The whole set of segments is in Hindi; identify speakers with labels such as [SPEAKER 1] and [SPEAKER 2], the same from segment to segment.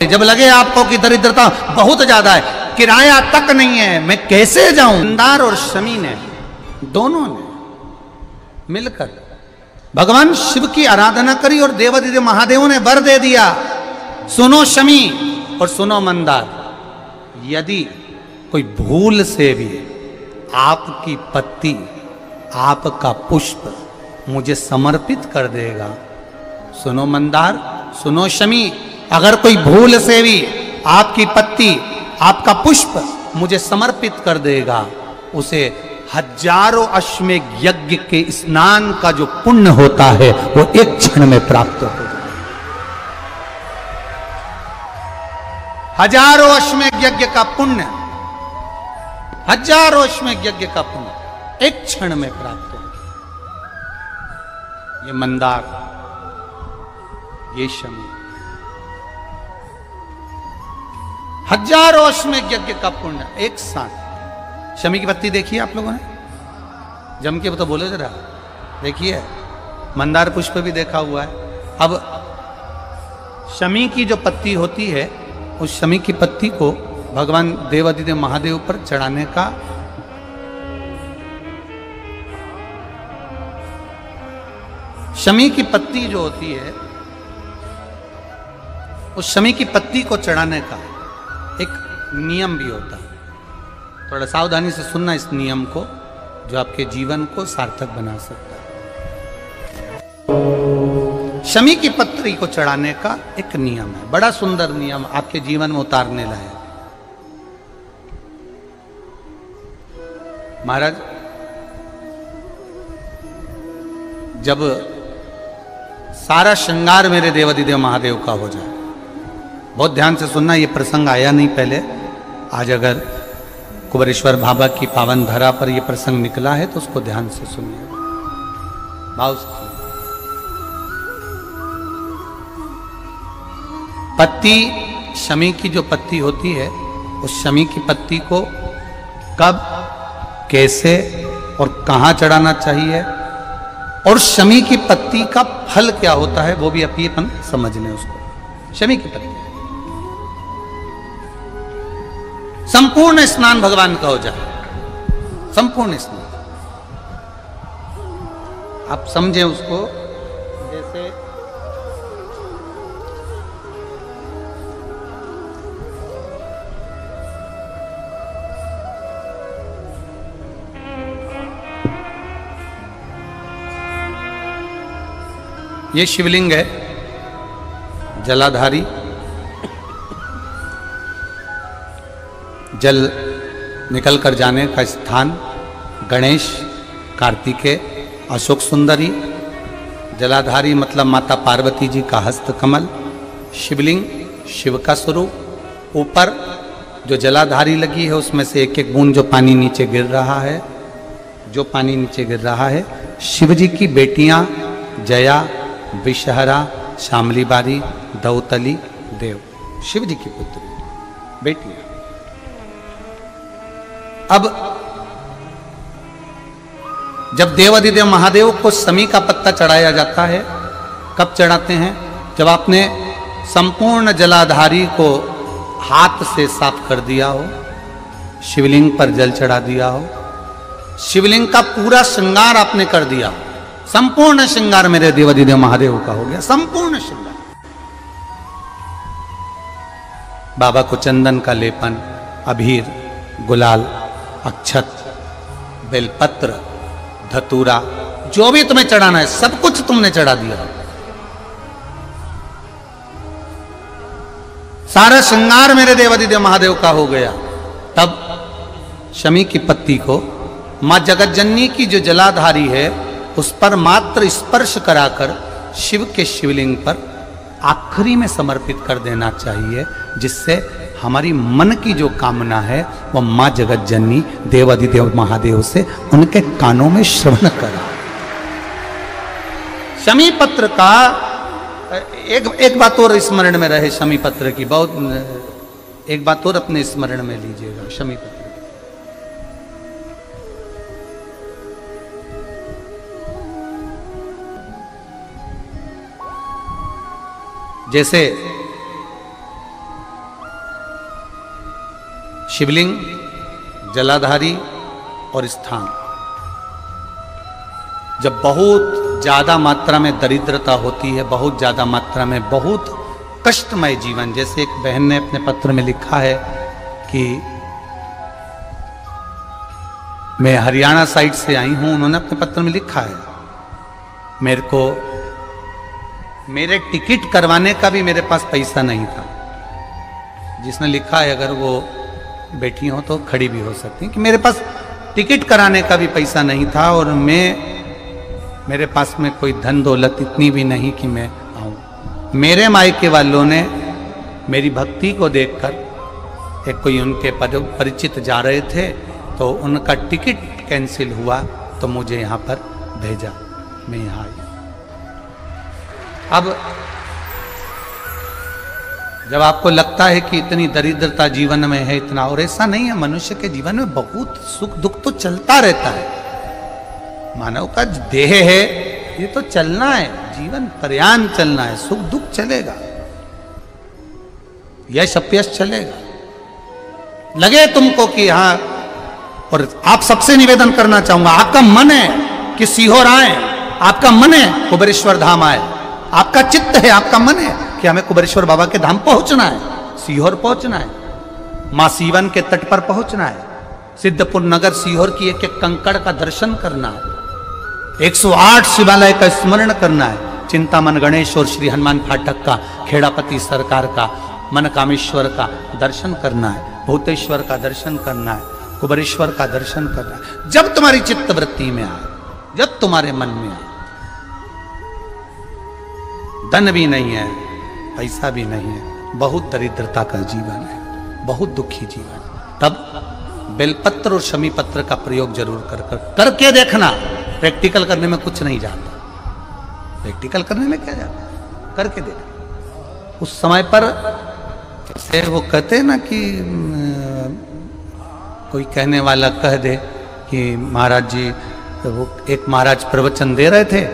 [SPEAKER 1] जब लगे आपको कि दरिद्रता बहुत ज्यादा है, किराया तक नहीं है, मैं कैसे जाऊं, मंदार और शमी ने दोनों ने मिलकर भगवान शिव की आराधना करी और देवादिदेव महादेव ने वर दे दिया, सुनो शमी और सुनो मंदार, यदि कोई भूल से भी आपकी पत्ती, आपका पुष्प मुझे समर्पित कर देगा, सुनो मंदार, सुनो शमी, अगर कोई भूल से भी आपकी पत्ती, आपका पुष्प मुझे समर्पित कर देगा, उसे हजारों अश्वमेध यज्ञ के स्नान का जो पुण्य होता है वो एक क्षण में प्राप्त हो जाए। हजारों अश्वमेध यज्ञ का पुण्य, हजारों अश्वमेध यज्ञ का पुण्य एक क्षण में प्राप्त हो। ये मंदार, ये शमी, हजारों अश्वमेध यज्ञ का पुण्य एक साथ। शमी की पत्ती देखिए आप लोगों ने, जम के तो बोले जरा, देखिए मंदार पुष्प भी देखा हुआ है। अब शमी की जो पत्ती होती है, उस शमी की पत्ती को भगवान देवादिदेव महादेव पर चढ़ाने का शमी की पत्ती जो होती है, उस शमी की पत्ती को चढ़ाने का एक नियम भी होता है। थोड़ा सावधानी से सुनना इस नियम को, जो आपके जीवन को सार्थक बना सकता है। शमी की पत्री को चढ़ाने का एक नियम है, बड़ा सुंदर नियम, आपके जीवन में उतारने लायक। महाराज, जब सारा श्रृंगार मेरे देवादिदेव महादेव का हो जाए, बहुत ध्यान से सुनना, ये प्रसंग आया नहीं पहले, आज अगर कुबेरेश्वर बाबा की पावन धरा पर यह प्रसंग निकला है तो उसको ध्यान से सुनिए, भाव से सुनिए। पत्ती, शमी की जो पत्ती होती है, उस शमी की पत्ती को कब, कैसे और कहां चढ़ाना चाहिए, और शमी की पत्ती का फल क्या होता है, वो भी अपन समझ लें उसको। शमी की पत्ती, संपूर्ण स्नान भगवान का हो जाए, संपूर्ण स्नान, आप समझे उसको। जैसे ये शिवलिंग है, जलाधारी, जल निकल कर जाने का स्थान, गणेश, कार्तिकेय, अशोक सुंदरी, जलाधारी मतलब माता पार्वती जी का हस्त कमल, शिवलिंग, शिव का स्वरूप, ऊपर जो जलाधारी लगी है उसमें से एक एक बूंद जो पानी नीचे गिर रहा है, जो पानी नीचे गिर रहा है, शिव जी की बेटियां जया, विषहरा, शामली बारी, दौतली, देव, शिव जी की पुत्री बेटियां। अब जब देवादिदेव महादेव को शमी का पत्ता चढ़ाया जाता है, कब चढ़ाते हैं, जब आपने संपूर्ण जलाधारी को हाथ से साफ कर दिया हो, शिवलिंग पर जल चढ़ा दिया हो, शिवलिंग का पूरा श्रृंगार आपने कर दिया, संपूर्ण श्रृंगार मेरे देवादिदेव महादेव का हो गया, संपूर्ण श्रृंगार। बाबा को चंदन का लेपन, अबीर, गुलाल, अक्षत, बेलपत्र, धतूरा, जो भी तुम्हें चढ़ाना है सब कुछ तुमने चढ़ा दिया, सारा श्रृंगार मेरे देवादिदेव महादेव का हो गया। तब शमी की पत्ती को मां जगतजननी की जो जलाधारी है उस पर मात्र स्पर्श कराकर शिव के शिवलिंग पर आखिरी में समर्पित कर देना चाहिए, जिससे हमारी मन की जो कामना है वह मां जगतजननी देवादिदेव महादेव से उनके कानों में श्रवण करा। शमी पत्र का एक बात और स्मरण में रहे, शमी पत्र की बहुत एक बात और अपने स्मरण में लीजिएगा। शमी पत्र जैसे शिवलिंग, जलाधारी और स्थान। जब बहुत ज्यादा मात्रा में दरिद्रता होती है, बहुत ज्यादा मात्रा में बहुत कष्टमय जीवन, जैसे एक बहन ने अपने पत्र में लिखा है कि मैं हरियाणा साइड से आई हूं, उन्होंने अपने पत्र में लिखा है मेरे को मेरे टिकट करवाने का भी मेरे पास पैसा नहीं था। जिसने लिखा है, अगर वो बैठी हो तो खड़ी भी हो सकती है, कि मेरे पास टिकट कराने का भी पैसा नहीं था और मेरे पास में कोई धन दौलत इतनी भी नहीं कि मैं आऊं। मेरे मायके वालों ने मेरी भक्ति को देखकर, एक कोई उनके परिचित जा रहे थे तो उनका टिकट कैंसिल हुआ तो मुझे यहाँ पर भेजा, मैं यहाँ आई। अब जब आपको लगता है कि इतनी दरिद्रता जीवन में है, इतना, और ऐसा नहीं है, मनुष्य के जीवन में बहुत सुख दुख तो चलता रहता है। मानव का देह है, ये तो चलना है, जीवन पर्यान चलना है, सुख दुख चलेगा, यश अपयश चलेगा। लगे तुमको कि हाँ, और आप सबसे निवेदन करना चाहूंगा, आपका मन है कि सीहोर आए, आपका मन है कुबेरेश्वर धाम आए, आपका चित्त है, आपका मन है कि हमें कुबेरेश्वर बाबा के धाम पहुंचना है, सीहोर पहुंचना है, मां सीवन के तट पर पहुंचना है, सिद्धपुर नगर सीहोर की एक एक कंकड़ का दर्शन करना है, 108 शिवालय का स्मरण करना है, चिंतामन गणेश और श्री हनुमान फाटक का, खेड़ापति सरकार का, मनकामेश्वर का दर्शन करना है, भूतेश्वर का दर्शन करना है, कुबेरेश्वर का दर्शन करना है। जब तुम्हारी चित्त वृत्ति में आए, जब तुम्हारे मन में आए, धन भी नहीं है, पैसा भी नहीं है, बहुत दरिद्रता का जीवन है, बहुत दुखी जीवन, तब बेलपत्र और शमी पत्र का प्रयोग जरूर करके देखना। प्रैक्टिकल करने में कुछ नहीं जाता, प्रैक्टिकल करने में क्या जाता, करके देखना। उस समय पर जैसे वो कहते हैं ना कि कोई कहने वाला कह दे कि महाराज जी, वो एक महाराज प्रवचन दे रहे थे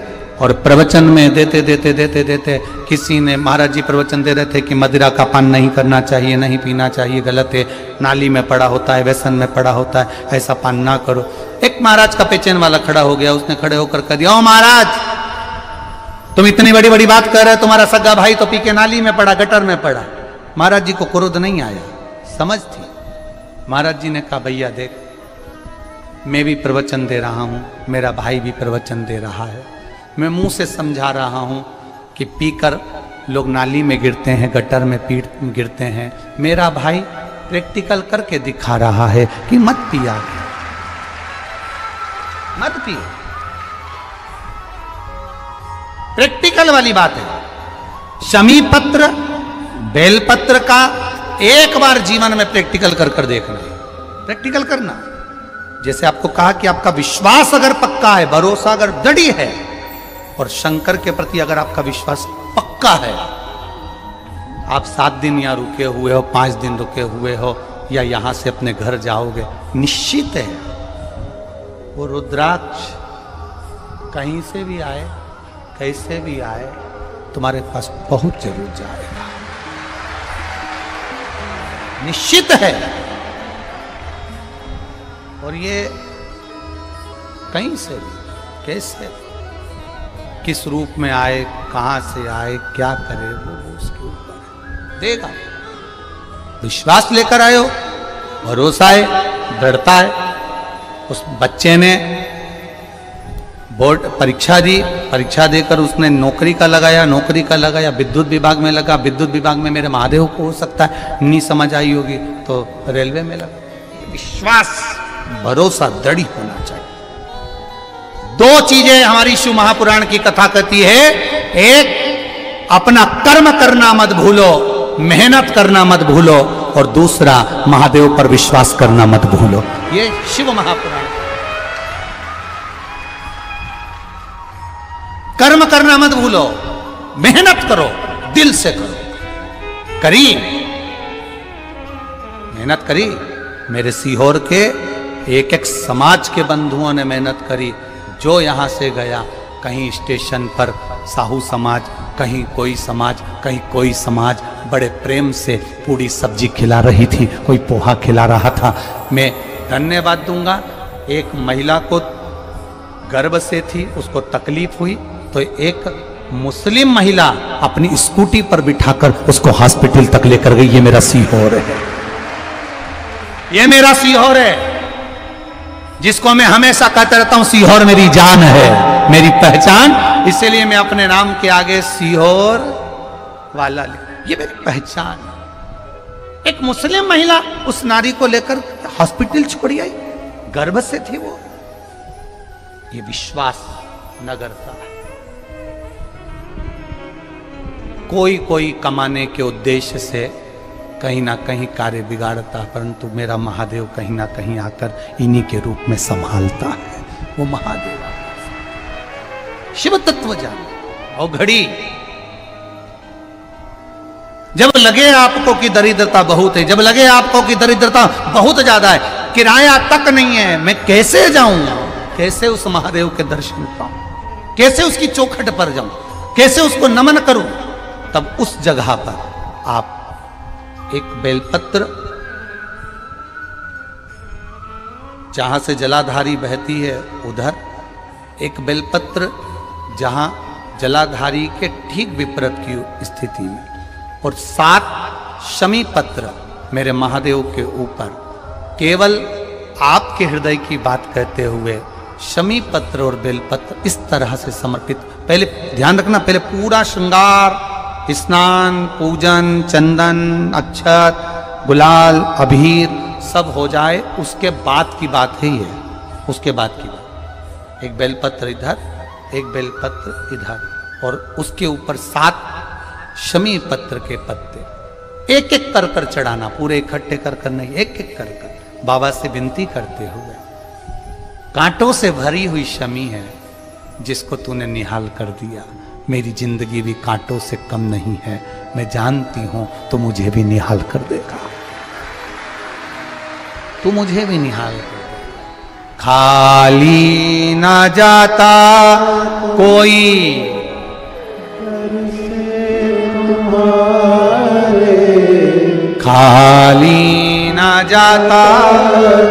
[SPEAKER 1] और प्रवचन में देते देते देते देते किसी ने, महाराज जी प्रवचन दे रहे थे कि मदिरा का पान नहीं करना चाहिए, नहीं पीना चाहिए, गलत है, नाली में पड़ा होता है, व्यसन में पड़ा होता है, ऐसा पान ना करो। एक महाराज का पेचेन वाला खड़ा हो गया, उसने खड़े होकर कह दिया, ओ महाराज, तुम इतनी बड़ी बड़ी बात कर रहे हो, तुम्हारा सगा भाई तो पी के नाली में पड़ा, गटर में पड़ा। महाराज जी को क्रोध नहीं आया, समझ थी। महाराज जी ने कहा, भैया देख, मैं भी प्रवचन दे रहा हूं, मेरा भाई भी प्रवचन दे रहा है, मैं मुंह से समझा रहा हूं कि पीकर लोग नाली में गिरते हैं, गटर में गिरते हैं, मेरा भाई प्रैक्टिकल करके दिखा रहा है कि मत पिया, मत पियो। प्रैक्टिकल वाली बात है। शमी पत्र, बेलपत्र का एक बार जीवन में प्रैक्टिकल कर देखना, प्रैक्टिकल करना। जैसे आपको कहा कि आपका विश्वास अगर पक्का है, भरोसा अगर दृढ़ है, और शंकर के प्रति अगर आपका विश्वास पक्का है, आप 7 दिन यहाँ रुके हुए हो, 5 दिन रुके हुए हो, या यहां से अपने घर जाओगे, निश्चित है वो रुद्राक्ष कहीं से भी आए, कैसे भी आए, तुम्हारे पास बहुत जरूर जाएगा, निश्चित है। और ये कहीं से भी, कैसे, किस रूप में आए, कहां से आए, क्या करे, वो उसके ऊपर देगा। विश्वास लेकर आए हो, भरोसा है, दृढ़ता है। उस बच्चे ने बोर्ड परीक्षा दी, परीक्षा देकर उसने नौकरी का लगाया, विद्युत विभाग में लगा, विद्युत विभाग में मेरे महादेव को हो सकता है नहीं समझ आई होगी तो रेलवे में लगा। विश्वास, भरोसा दृढ़ होना चाहिए। 2 चीजें हमारी शिव महापुराण की कथा कहती है, एक अपना कर्म करना मत भूलो, मेहनत करना मत भूलो, और दूसरा महादेव पर विश्वास करना मत भूलो। ये शिव महापुराण। कर्म करना मत भूलो, मेहनत करो, दिल से करो। करी, मेहनत करी। मेरे सीहोर के एक एक समाज के बंधुओं ने मेहनत करी। जो यहां से गया, कहीं स्टेशन पर साहू समाज, कहीं कोई समाज, कहीं कोई समाज, बड़े प्रेम से पूरी सब्जी खिला रही थी, कोई पोहा खिला रहा था। मैं धन्यवाद दूंगा, एक महिला को गर्भ से थी, उसको तकलीफ हुई तो एक मुस्लिम महिला अपनी स्कूटी पर बिठाकर उसको हॉस्पिटल तक लेकर गई। ये मेरा सीहोर है, ये मेरा सीहोर है, जिसको मैं हमेशा कहता रहता हूं सीहोर मेरी जान है, मेरी पहचान। इसलिए मैं अपने नाम के आगे सीहोर वाला ये मेरी पहचान है। एक मुस्लिम महिला उस नारी को लेकर हॉस्पिटल छोड़ी आई, गर्भ से थी वो। ये विश्वास नगर था। कोई कमाने के उद्देश्य से कहीं ना कहीं कार्य बिगाड़ता, परंतु मेरा महादेव कहीं ना कहीं आकर इन्हीं के रूप में संभालता है। वो महादेव शिव तत्व जान। और घड़ी जब लगे आपको कि दरिद्रता बहुत है, जब लगे आपको कि दरिद्रता बहुत ज्यादा है, किराया तक नहीं है, मैं कैसे जाऊं, कैसे उस महादेव के दर्शन पाऊं, कैसे उसकी चौखट पर जाऊं, कैसे उसको नमन करूं, तब उस जगह पर आप एक बेलपत्र, जहां से जलाधारी बहती है उधर एक बेलपत्र, जहां जलाधारी के ठीक विपरीत की स्थिति में, और 7 शमी पत्र मेरे महादेव के ऊपर, केवल आपके हृदय की बात कहते हुए शमी पत्र और बेलपत्र इस तरह से समर्पित। पहले ध्यान रखना, पहले पूरा श्रृंगार, स्नान, पूजन, चंदन, अक्षत, गुलाल, अबीर सब हो जाए, उसके बाद की बात है ये, उसके बाद की बात। एक बेलपत्र इधर, एक बेलपत्र इधर, और उसके ऊपर 7 शमी पत्र के पत्ते एक एक कर कर चढ़ाना, पूरे इकट्ठे कर कर नहीं, एक एक कर कर बाबा से विनती करते हुए। कांटों से भरी हुई शमी है जिसको तूने निहाल कर दिया, मेरी जिंदगी भी कांटों से कम नहीं है, मैं जानती हूं तो मुझे भी निहाल कर देगा, तू मुझे भी निहाल कर देगा। खाली ना जाता कोई खाली ना जाता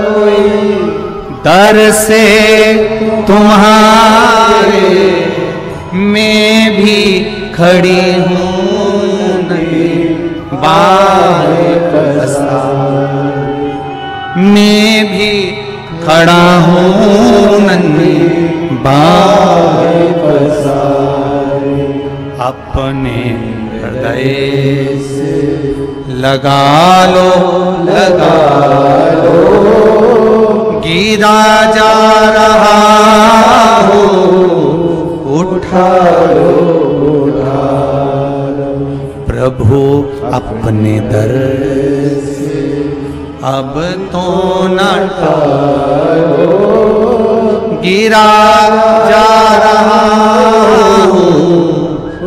[SPEAKER 1] कोई, दर से तुम्हारे मैं भी खड़ी हूँ नहीं बाहर बसा, मैं भी खड़ा हूँ नहीं बाहर बसा, अपने हृदय से लगा लो, गिरा जा रहा हो, उठा लो, प्रभु अपने दर से अब तो न टालो, गिरा जा रहा हो,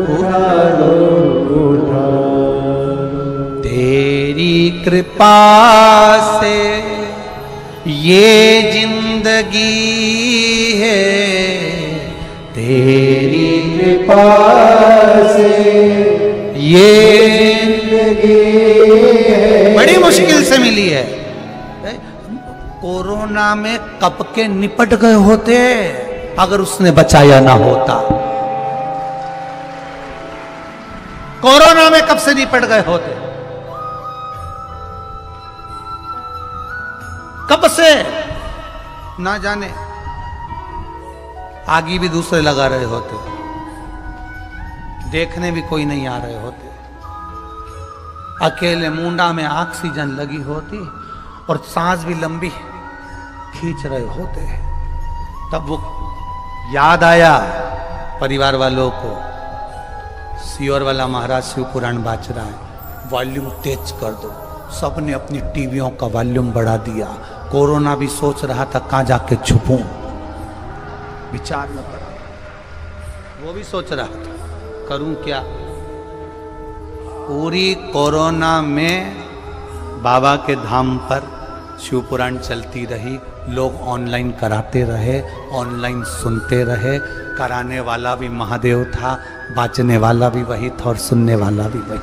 [SPEAKER 1] उठा लो, तेरी कृपा से ये जिंदगी है, तेरी कृपा से ये जिंदगी है। बड़ी मुश्किल से मिली है। कोरोना में कब के निपट गए होते अगर उसने बचाया ना होता। कोरोना में कब से निपट गए होते, कब से ना जाने, आगे भी दूसरे लगा रहे होते, देखने भी कोई नहीं आ रहे होते, अकेले मुंडा में ऑक्सीजन लगी होती और सांस भी लंबी खींच रहे होते। तब वो याद आया परिवार वालों को, सीहोर वाला महाराज शिव पुराण बाच रहा है, वॉल्यूम तेज कर दो। सबने अपनी टीवियों का वॉल्यूम बढ़ा दिया। कोरोना भी सोच रहा था कहां जाके छुपूं, विचार में पड़ा। वो भी सोच रहा था करूं क्या। पूरी कोरोना में बाबा के धाम पर शिव पुराण चलती रही, लोग ऑनलाइन कराते रहे, ऑनलाइन सुनते रहे। कराने वाला भी महादेव था, बाचने वाला भी वही था और सुनने वाला भी वही।